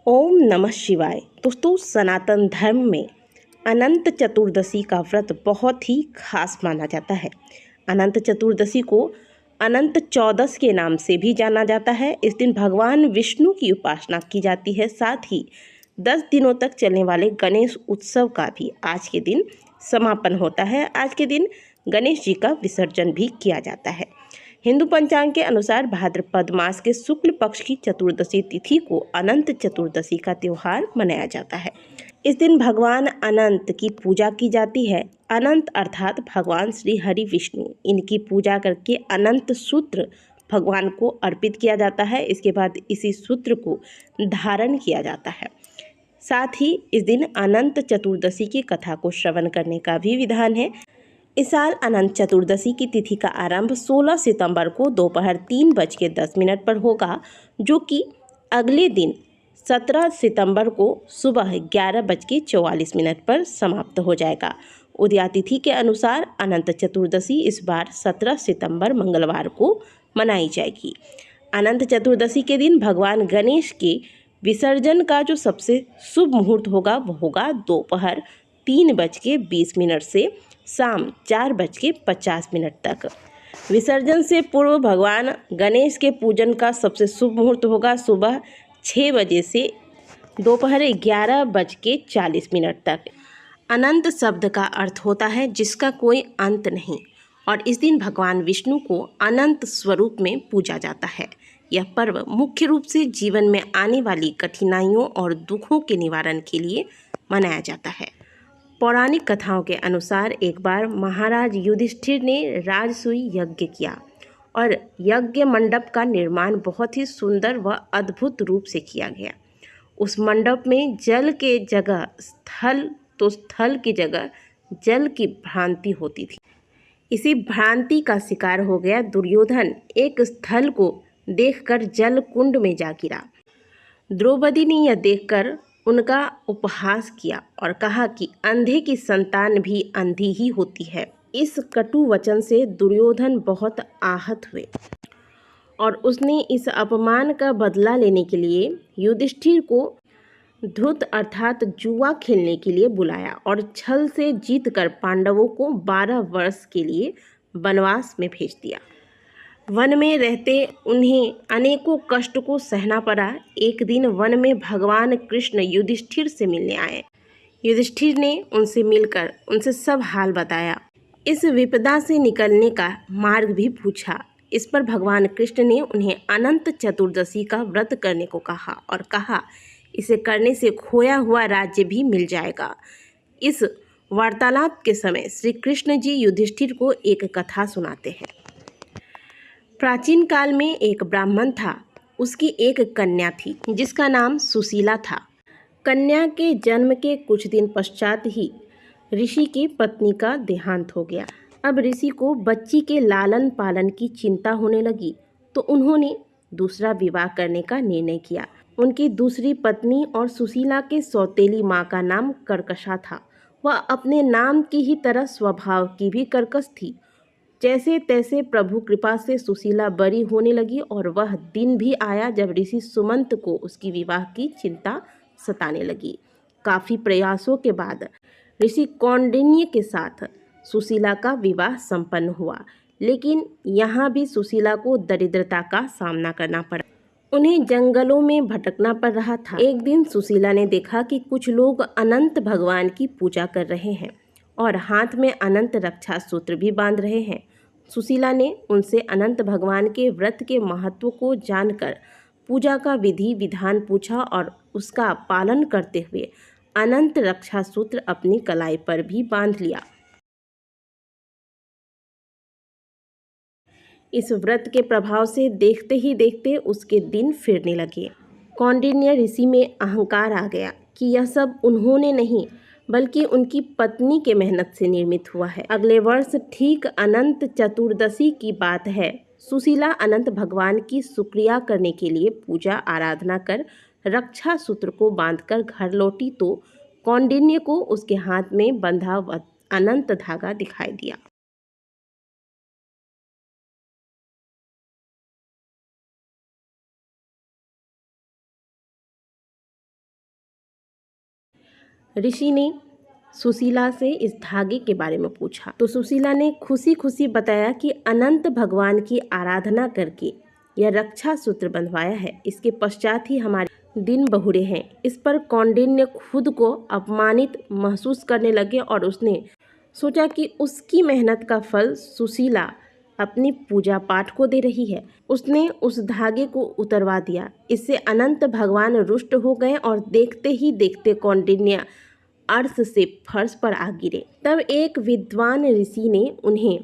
ओम नमः शिवाय। दोस्तों, सनातन धर्म में अनंत चतुर्दशी का व्रत बहुत ही खास माना जाता है। अनंत चतुर्दशी को अनंत चौदस के नाम से भी जाना जाता है। इस दिन भगवान विष्णु की उपासना की जाती है। साथ ही 10 दिनों तक चलने वाले गणेश उत्सव का भी आज के दिन समापन होता है। आज के दिन गणेश जी का विसर्जन भी किया जाता है। हिंदू पंचांग के अनुसार भाद्रपद मास के शुक्ल पक्ष की चतुर्दशी तिथि को अनंत चतुर्दशी का त्योहार मनाया जाता है। इस दिन भगवान अनंत की पूजा की जाती है। अनंत अर्थात भगवान श्री हरि विष्णु, इनकी पूजा करके अनंत सूत्र भगवान को अर्पित किया जाता है। इसके बाद इसी सूत्र को धारण किया जाता है। साथ ही इस दिन अनंत चतुर्दशी की कथा को श्रवण करने का भी विधान है। इस साल अनंत चतुर्दशी की तिथि का आरंभ 16 सितंबर को दोपहर 3:10 पर होगा, जो कि अगले दिन 17 सितंबर को सुबह 11:44 पर समाप्त हो जाएगा। उदया तिथि के अनुसार अनंत चतुर्दशी इस बार 17 सितंबर मंगलवार को मनाई जाएगी। अनंत चतुर्दशी के दिन भगवान गणेश के विसर्जन का जो सबसे शुभ मुहूर्त होगा वो होगा दोपहर 3:20 से शाम 4:50 तक। विसर्जन से पूर्व भगवान गणेश के पूजन का सबसे शुभ मुहूर्त होगा सुबह 6 बजे से दोपहर 11:40 तक। अनंत शब्द का अर्थ होता है जिसका कोई अंत नहीं, और इस दिन भगवान विष्णु को अनंत स्वरूप में पूजा जाता है। यह पर्व मुख्य रूप से जीवन में आने वाली कठिनाइयों और दुखों के निवारण के लिए मनाया जाता है। पौराणिक कथाओं के अनुसार एक बार महाराज युधिष्ठिर ने राजसूय यज्ञ किया और यज्ञ मंडप का निर्माण बहुत ही सुंदर व अद्भुत रूप से किया गया। उस मंडप में जल के जगह स्थल, तो स्थल की जगह जल की भ्रांति होती थी। इसी भ्रांति का शिकार हो गया दुर्योधन एक स्थल को देखकर जल कुंड में जा गिरा। द्रौपदी ने यह देखकर उनका उपहास किया और कहा कि अंधे की संतान भी अंधी ही होती है। इस कटु वचन से दुर्योधन बहुत आहत हुए और उसने इस अपमान का बदला लेने के लिए युधिष्ठिर को धृत अर्थात जुआ खेलने के लिए बुलाया और छल से जीतकर पांडवों को 12 वर्ष के लिए वनवास में भेज दिया। वन में रहते उन्हें अनेकों कष्ट को सहना पड़ा। एक दिन वन में भगवान कृष्ण युधिष्ठिर से मिलने आए। युधिष्ठिर ने उनसे मिलकर उनसे सब हाल बताया। इस विपदा से निकलने का मार्ग भी पूछा। इस पर भगवान कृष्ण ने उन्हें अनंत चतुर्दशी का व्रत करने को कहा और कहा, इसे करने से खोया हुआ राज्य भी मिल जाएगा। इस वार्तालाप के समय श्री कृष्ण जी युधिष्ठिर को एक कथा सुनाते हैं। प्राचीन काल में एक ब्राह्मण था। उसकी एक कन्या थी जिसका नाम सुशीला था। कन्या के जन्म के कुछ दिन पश्चात ही ऋषि की पत्नी का देहांत हो गया। अब ऋषि को बच्ची के लालन पालन की चिंता होने लगी, तो उन्होंने दूसरा विवाह करने का निर्णय किया। उनकी दूसरी पत्नी और सुशीला के सौतेली माँ का नाम कर्कशा था। वह अपने नाम की ही तरह स्वभाव की भी कर्कश थी। जैसे तैसे प्रभु कृपा से सुशीला बड़ी होने लगी और वह दिन भी आया जब ऋषि सुमंत को उसकी विवाह की चिंता सताने लगी। काफ़ी प्रयासों के बाद ऋषि कौंडिन्य के साथ सुशीला का विवाह संपन्न हुआ, लेकिन यहाँ भी सुशीला को दरिद्रता का सामना करना पड़ा। उन्हें जंगलों में भटकना पड़ रहा था। एक दिन सुशीला ने देखा कि कुछ लोग अनंत भगवान की पूजा कर रहे हैं और हाथ में अनंत रक्षा सूत्र भी बांध रहे हैं। सुशीला ने उनसे अनंत भगवान के व्रत के महत्व को जानकर पूजा का विधि विधान पूछा और उसका पालन करते हुए अनंत रक्षा सूत्र अपनी कलाई पर भी बांध लिया। इस व्रत के प्रभाव से देखते ही देखते उसके दिन फिरने लगे। कौंडिन्य ऋषि में अहंकार आ गया कि यह सब उन्होंने नहीं बल्कि उनकी पत्नी के मेहनत से निर्मित हुआ है। अगले वर्ष ठीक अनंत चतुर्दशी की बात है। सुशीला अनंत भगवान की शुक्रिया करने के लिए पूजा आराधना कर रक्षा सूत्र को बांधकर घर लौटी तो कौंडिन्य को उसके हाथ में बंधा अनंत धागा दिखाई दिया। ऋषि ने सुशीला से इस धागे के बारे में पूछा तो सुशीला ने खुशी खुशी बताया कि अनंत भगवान की आराधना करके यह रक्षा सूत्र बंधवाया है। इसके पश्चात ही हमारे दिन बहुरे हैं। इस पर कौंडिन्य खुद को अपमानित महसूस करने लगे और उसने सोचा कि उसकी मेहनत का फल सुशीला अपनी पूजा पाठ को दे रही है। उसने उस धागे को उतरवा दिया। इससे अनंत भगवान रुष्ट हो गए और देखते ही देखते कौंडिन्य अर्श से फर्श पर आ गिरे। तब एक विद्वान ऋषि ने उन्हें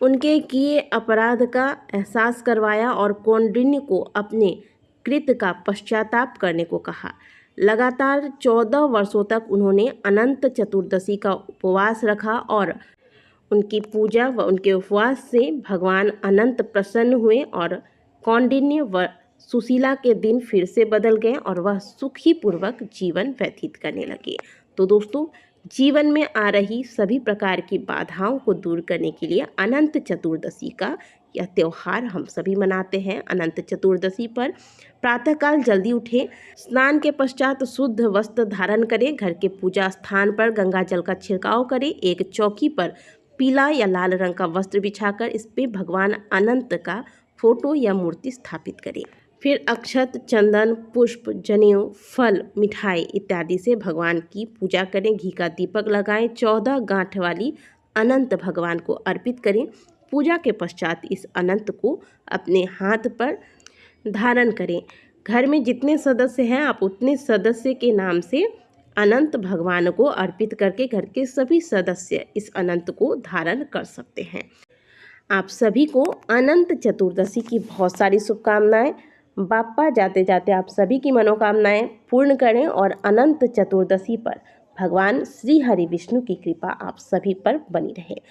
उनके किए अपराध का एहसास करवाया और कौंडिन्य को अपने कृत्य का पश्चाताप करने को कहा। लगातार 14 वर्षों तक उन्होंने अनंत चतुर्दशी का उपवास रखा और उनकी पूजा व उनके उपवास से भगवान अनंत प्रसन्न हुए और कौंडिन्य व सुशीला के दिन फिर से बदल गए और वह सुखी पूर्वक जीवन व्यतीत करने लगे। तो दोस्तों, जीवन में आ रही सभी प्रकार की बाधाओं को दूर करने के लिए अनंत चतुर्दशी का यह त्यौहार हम सभी मनाते हैं। अनंत चतुर्दशी पर प्रातःकाल जल्दी उठें, स्नान के पश्चात शुद्ध वस्त्र धारण करें, घर के पूजा स्थान पर गंगा जल का छिड़काव करें, एक चौकी पर पीला या लाल रंग का वस्त्र बिछाकर इस पे भगवान अनंत का फोटो या मूर्ति स्थापित करें। फिर अक्षत, चंदन, पुष्प, जनेऊ, फल, मिठाई इत्यादि से भगवान की पूजा करें। घी का दीपक लगाएं। 14 गांठ वाली अनंत भगवान को अर्पित करें। पूजा के पश्चात इस अनंत को अपने हाथ पर धारण करें। घर में जितने सदस्य हैं आप उतने सदस्य के नाम से अनंत भगवान को अर्पित करके घर के सभी सदस्य इस अनंत को धारण कर सकते हैं। आप सभी को अनंत चतुर्दशी की बहुत सारी शुभकामनाएं। बाप्पा जाते जाते आप सभी की मनोकामनाएं पूर्ण करें और अनंत चतुर्दशी पर भगवान श्री हरि विष्णु की कृपा आप सभी पर बनी रहे।